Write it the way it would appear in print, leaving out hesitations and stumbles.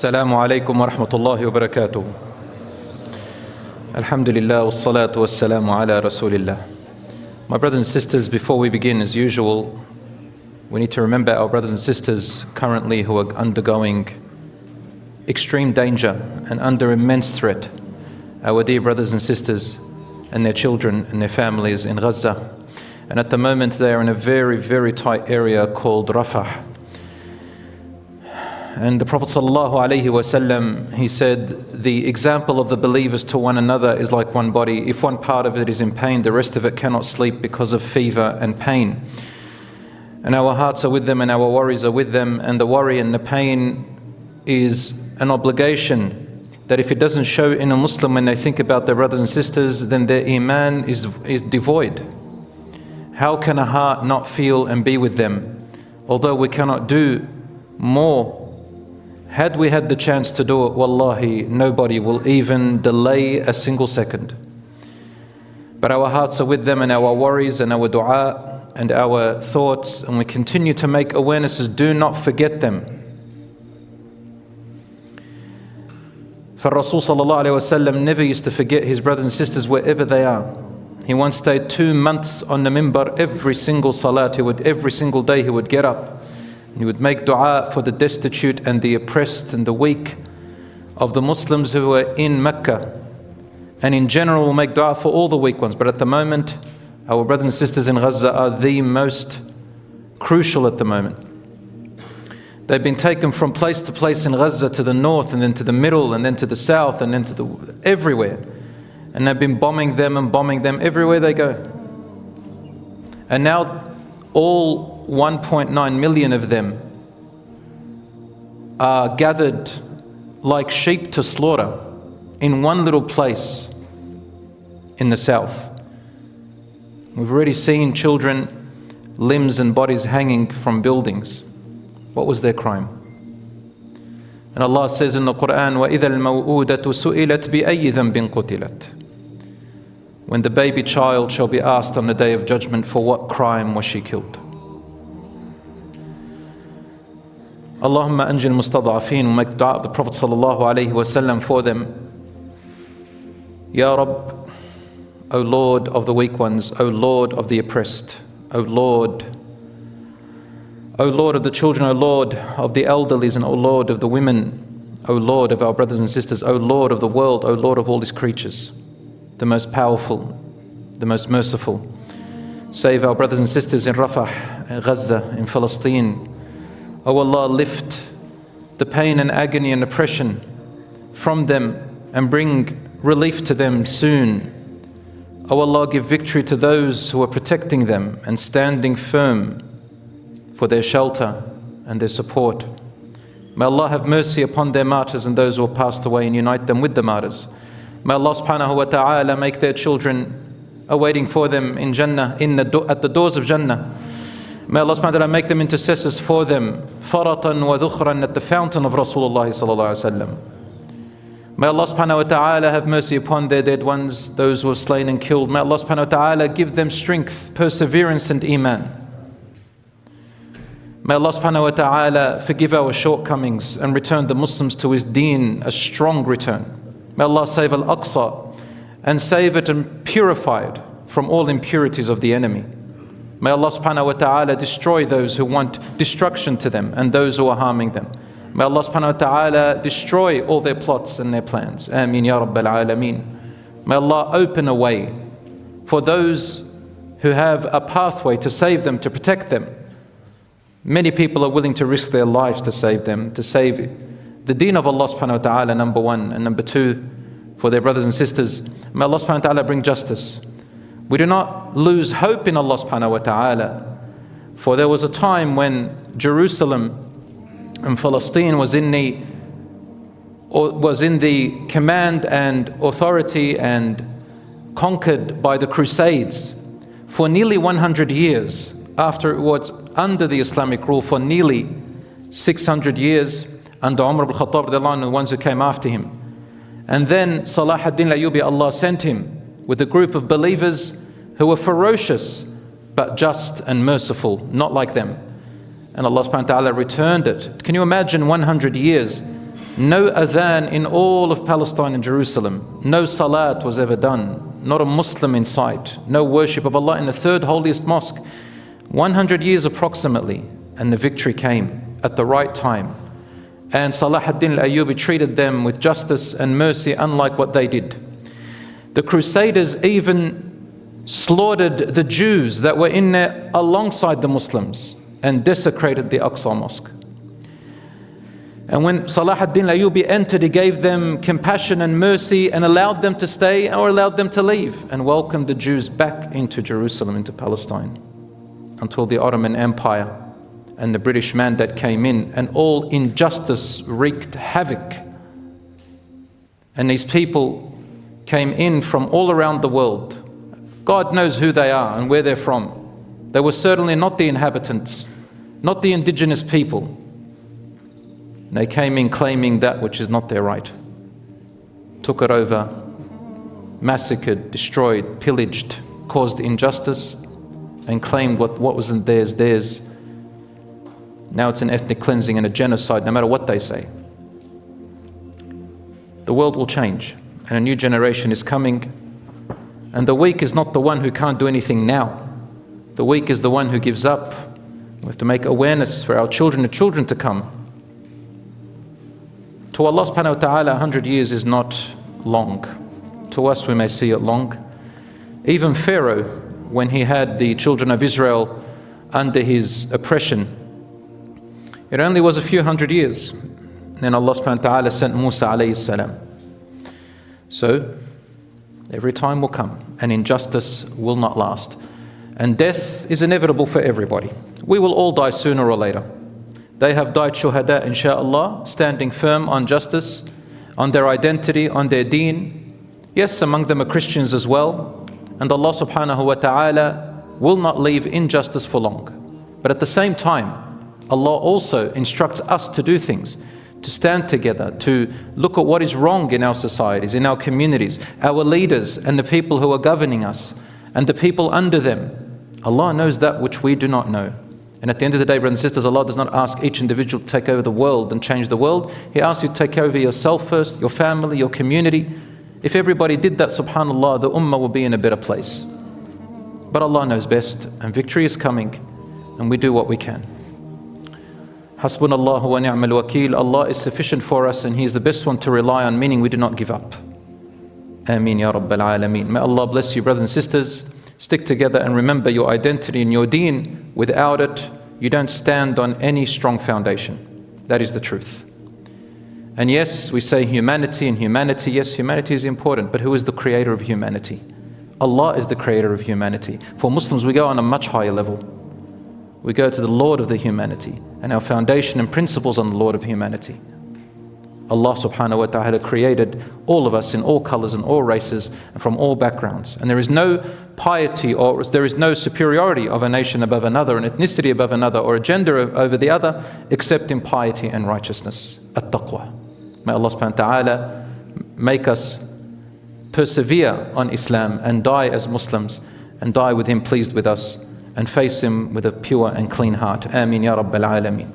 Assalamu alaikum wa rahmatullahi wa barakatuh. Alhamdulillah wa salatu wa salamu ala rasulillah. My brothers and sisters, before we begin, as usual, we need to remember our brothers and sisters currently who are undergoing extreme danger and under immense threat. Our dear brothers and sisters and their children and their families in Gaza. And at the moment they are in a very, very tight area called Rafah. And the Prophet ﷺ, he said, the example of the believers to one another is like one body. If one part of it is in pain, the rest of it cannot sleep because of fever and pain. And our hearts are with them and our worries are with them, and the worry and the pain is an obligation that if it doesn't show in a Muslim when they think about their brothers and sisters, then their iman is devoid. How can a heart not feel and be with them? Although we cannot do more, had we had the chance to do it, wallahi, nobody will even delay a single second. But our hearts are with them and our worries and our dua and our thoughts, and we continue to make awarenesses. Do not forget them. For Rasul sallallahu alayhi wasallam never used to forget his brothers and sisters wherever they are. He once stayed 2 months on the minbar. Every single salat, every single day he would get up. He would make dua for the destitute and the oppressed and the weak of the Muslims who were in Mecca. And in general, we'll make dua for all the weak ones. But at the moment, our brothers and sisters in Gaza are the most crucial at the moment. They've been taken from place to place in Gaza, to the north and then to the middle and then to the south and then to everywhere. And they've been bombing them everywhere they go. And now all 1.9 million of them are gathered like sheep to slaughter in one little place in the south. We've already seen children, limbs and bodies hanging from buildings. What was their crime? And Allah says in the Quran, وَإِذَا الْمَوْءُودَةُ سُئِلَتْ بِأَيِّ ذَنْبٍ قُتِلَتْ. When the baby child shall be asked on the Day of Judgment, for what crime was she killed? Allahumma anjil mustad'afeen. We make dua of the Prophet sallallahu alayhi wa sallam for them. Ya Rabb, O Lord of the weak ones, O Lord of the oppressed, O Lord of the children, O Lord of the elderlies, and O Lord of the women, O Lord of our brothers and sisters, O Lord of the world, O Lord of all His creatures, the most powerful, the most merciful. Save our brothers and sisters in Rafah, in Gaza, in Palestine. O Allah, lift the pain and agony and oppression from them and bring relief to them soon. O Allah, give victory to those who are protecting them and standing firm for their shelter and their support. May Allah have mercy upon their martyrs and those who have passed away and unite them with the martyrs. May Allah subhanahu wa ta'ala make their children awaiting for them in Jannah, at the doors of Jannah. May Allah subhanahu wa ta'ala make them intercessors for them, faratan wa dhukhran, at the fountain of Rasulullah sallallahu alaihi wasallam. May Allah subhanahu wa ta'ala have mercy upon their dead ones, those who are slain and killed. May Allah subhanahu wa ta'ala give them strength, perseverance and iman. May Allah subhanahu wa ta'ala forgive our shortcomings and return the Muslims to His deen, a strong return. May Allah save Al-Aqsa and save it and purify it from all impurities of the enemy. May Allah subhanahu wa ta'ala destroy those who want destruction to them and those who are harming them. May Allah subhanahu wa ta'ala destroy all their plots and their plans. Ameen ya Rabbal Alameen. May Allah open a way for those who have a pathway to save them, to protect them. Many people are willing to risk their lives to save them, to save the deen of Allah subhanahu wa ta'ala, number one. And number two, for their brothers and sisters, may Allah subhanahu wa ta'ala bring justice. We do not lose hope in Allah subhanahu wa ta'ala. For there was a time when Jerusalem and Palestine was in the command and authority and conquered by the Crusades for nearly 100 years. After it was under the Islamic rule for nearly 600 years under Umar ibn Khattab, the ones who came after him. And then Salah ad-Din al-Ayyubi, Allah sent him with a group of believers who were ferocious but just and merciful, not like them. And Allah subhanahu wa ta'ala returned it. Can you imagine 100 years No adhan in all of Palestine and Jerusalem. No salat was ever done. Not a Muslim in sight. No worship of Allah in the third holiest mosque. 100 years approximately, and the victory came at the right time. And Salah ad-Din al-Ayyubi treated them with justice and mercy unlike what they did. The Crusaders even slaughtered the Jews that were in there alongside the Muslims and desecrated the Aqsa Mosque. And when Salah ad-Din al-Ayyubi entered, he gave them compassion and mercy and allowed them to stay or allowed them to leave, and welcomed the Jews back into Jerusalem, into Palestine, until the Ottoman Empire and the British Mandate came in, and all injustice wreaked havoc. And these people came in from all around the world. God knows who they are and where they're from. They were certainly not the inhabitants, not the indigenous people. They came in claiming that which is not their right. Took it over, massacred, destroyed, pillaged, caused injustice, and claimed what wasn't theirs. Now it's an ethnic cleansing and a genocide, no matter what they say. The world will change, and a new generation is coming. And the weak is not the one who can't do anything now. The weak is the one who gives up. We have to make awareness for our children and children to come. To Allah subhanahu wa ta'ala, 100 years is not long. To us, we may see it long. Even Pharaoh, when he had the children of Israel under his oppression, it only was a few hundred years. Then Allah subhanahu wa ta'ala sent Musa alayhi salam. So, every time will come, and injustice will not last. And death is inevitable for everybody. We will all die sooner or later. They have died shuhada, insha'Allah, standing firm on justice, on their identity, on their deen. Yes, among them are Christians as well. And Allah subhanahu wa ta'ala will not leave injustice for long. But at the same time, Allah also instructs us to do things, to stand together, to look at what is wrong in our societies, in our communities, our leaders and the people who are governing us, and the people under them. Allah knows that which we do not know. And at the end of the day, brothers and sisters, Allah does not ask each individual to take over the world and change the world. He asks you to take over yourself first, your family, your community. If everybody did that, subhanAllah, the ummah will be in a better place. But Allah knows best, and victory is coming, and we do what we can. Hasbunallahu wa ni'mal wakeel. Allah is sufficient for us, and He is the best one to rely on, meaning we do not give up. Ameen ya Rabbal Alameen. May Allah bless you, brothers and sisters. Stick together and remember your identity and your deen. Without it, you don't stand on any strong foundation. That is the truth. And yes, we say humanity and humanity. Yes, humanity is important, but who is the creator of humanity? Allah is the creator of humanity. For Muslims, we go on a much higher level. We go to the Lord of the humanity, and our foundation and principles on the Lord of humanity. Allah subhanahu wa ta'ala created all of us in all colors and all races and from all backgrounds. And there is no piety or there is no superiority of a nation above another, an ethnicity above another, or a gender over the other, except in piety and righteousness. At-taqwa. May Allah subhanahu wa ta'ala make us persevere on Islam and die as Muslims and die with Him pleased with us and face Him with a pure and clean heart. Ameen ya Rabbal Alameen.